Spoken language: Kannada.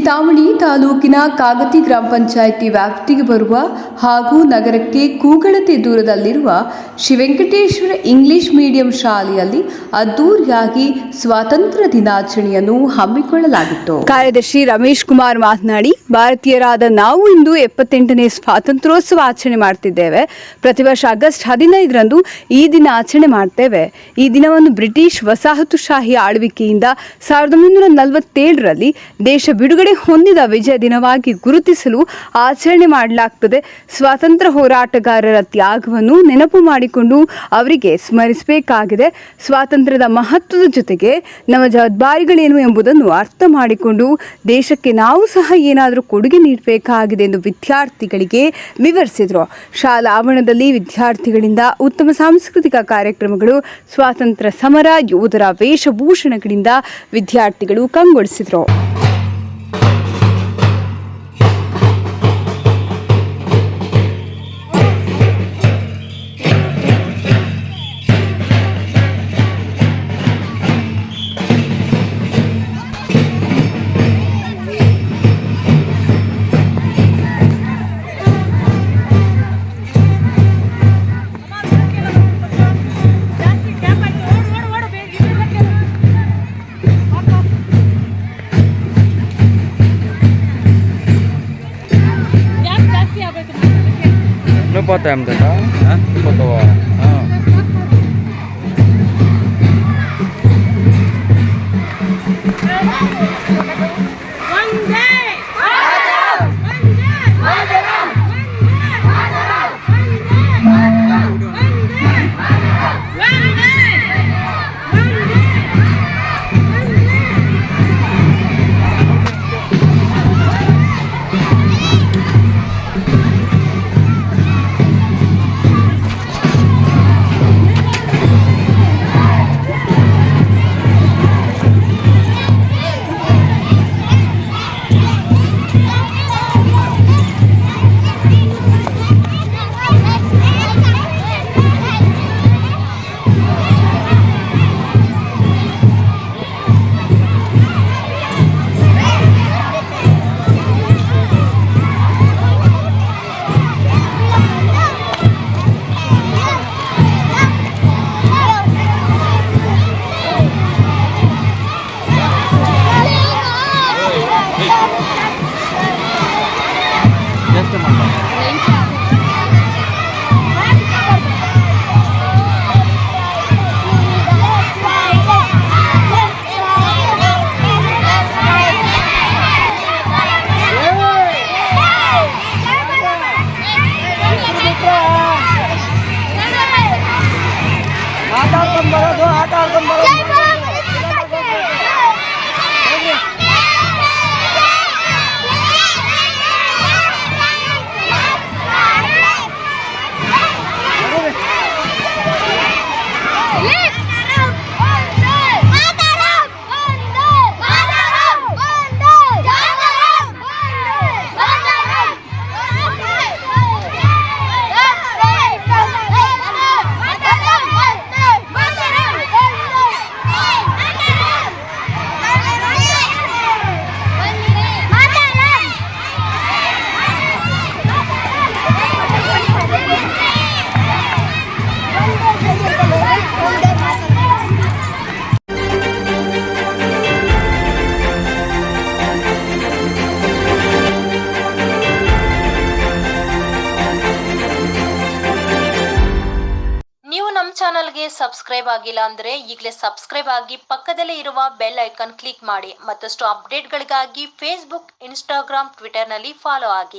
ಚಿಂತಾಮಣಿ ತಾಲೂಕಿನ ಕಾಗತಿ ಗ್ರಾಮ ಪಂಚಾಯಿತಿ ವ್ಯಾಪ್ತಿಗೆ ಬರುವ ಹಾಗೂ ನಗರಕ್ಕೆ ಕೂಗಳತೆ ದೂರದಲ್ಲಿರುವ ಶ್ರೀ ವೆಂಕಟೇಶ್ವರ ಇಂಗ್ಲಿಷ್ ಮೀಡಿಯಂ ಶಾಲೆಯಲ್ಲಿ ಅದ್ದೂರಿಯಾಗಿ ಸ್ವಾತಂತ್ರ್ಯ ದಿನಾಚರಣೆಯನ್ನು ಹಮ್ಮಿಕೊಳ್ಳಲಾಗಿತ್ತು. ಕಾರ್ಯದರ್ಶಿ ರಮೇಶ್ ಕುಮಾರ್ ಮಾತನಾಡಿ, ಭಾರತೀಯರಾದ ನಾವು ಇಂದು 78ನೇ ಸ್ವಾತಂತ್ರ್ಯೋತ್ಸವ ಆಚರಣೆ ಮಾಡ್ತಿದ್ದೇವೆ. ಪ್ರತಿ ವರ್ಷ ಆಗಸ್ಟ್ 15ರಂದು ಈ ದಿನ ಆಚರಣೆ ಮಾಡ್ತೇವೆ. ಈ ದಿನವನ್ನು ಬ್ರಿಟಿಷ್ ವಸಾಹತುಶಾಹಿ ಆಳ್ವಿಕೆಯಿಂದ 1947ರಲ್ಲಿ ದೇಶ ಬಿಡುಗಡೆ ಹೊಂದಿದ ವಿಜಯ ದಿನವಾಗಿ ಗುರುತಿಸಲು ಆಚರಣೆ ಮಾಡಲಾಗುತ್ತದೆ. ಸ್ವಾತಂತ್ರ್ಯ ಹೋರಾಟಗಾರರ ತ್ಯಾಗವನ್ನು ನೆನಪು ಮಾಡಿಕೊಂಡು ಅವರಿಗೆ ಸ್ಮರಿಸಬೇಕಾಗಿದೆ. ಸ್ವಾತಂತ್ರ್ಯದ ಮಹತ್ವದ ಜೊತೆಗೆ ನಮ್ಮ ಜವಾಬ್ದಾರಿಗಳೇನು ಎಂಬುದನ್ನು ಅರ್ಥ ಮಾಡಿಕೊಂಡು ದೇಶಕ್ಕೆ ನಾವು ಸಹ ಏನಾದರೂ ಕೊಡುಗೆ ನೀಡಬೇಕಾಗಿದೆ ಎಂದು ವಿದ್ಯಾರ್ಥಿಗಳಿಗೆ ವಿವರಿಸಿದರು. ಶಾಲಾ ಆವರಣದಲ್ಲಿ ವಿದ್ಯಾರ್ಥಿಗಳಿಂದ ಉತ್ತಮ ಸಾಂಸ್ಕೃತಿಕ ಕಾರ್ಯಕ್ರಮಗಳು, ಸ್ವಾತಂತ್ರ್ಯ ಸಮರ ಯೋಧರ ವೇಷಭೂಷಣಗಳಿಂದ ವಿದ್ಯಾರ್ಥಿಗಳು ಕಂಗೊಳಿಸಿದರು. Pata am data, photo. ಚಾನಲ್ಗೆ ಸಬ್ಸ್ಕ್ರೈಬ್ ಆಗಿಲ್ಲ ಅಂದ್ರೆ ಈಗಲೇ ಸಬ್ಸ್ಕ್ರೈಬ್ ಆಗಿ ಪಕ್ಕದಲ್ಲೇ ಇರುವ ಬೆಲ್ ಐಕಾನ್ ಕ್ಲಿಕ್ ಮಾಡಿ. ಮತ್ತಷ್ಟು ಅಪ್ಡೇಟ್ಗಳಿಗಾಗಿ ಫೇಸ್ಬುಕ್, ಇನ್ಸ್ಟಾಗ್ರಾಮ್, ಟ್ವಿಟರ್ನಲ್ಲಿ ಫಾಲೋ ಆಗಿ.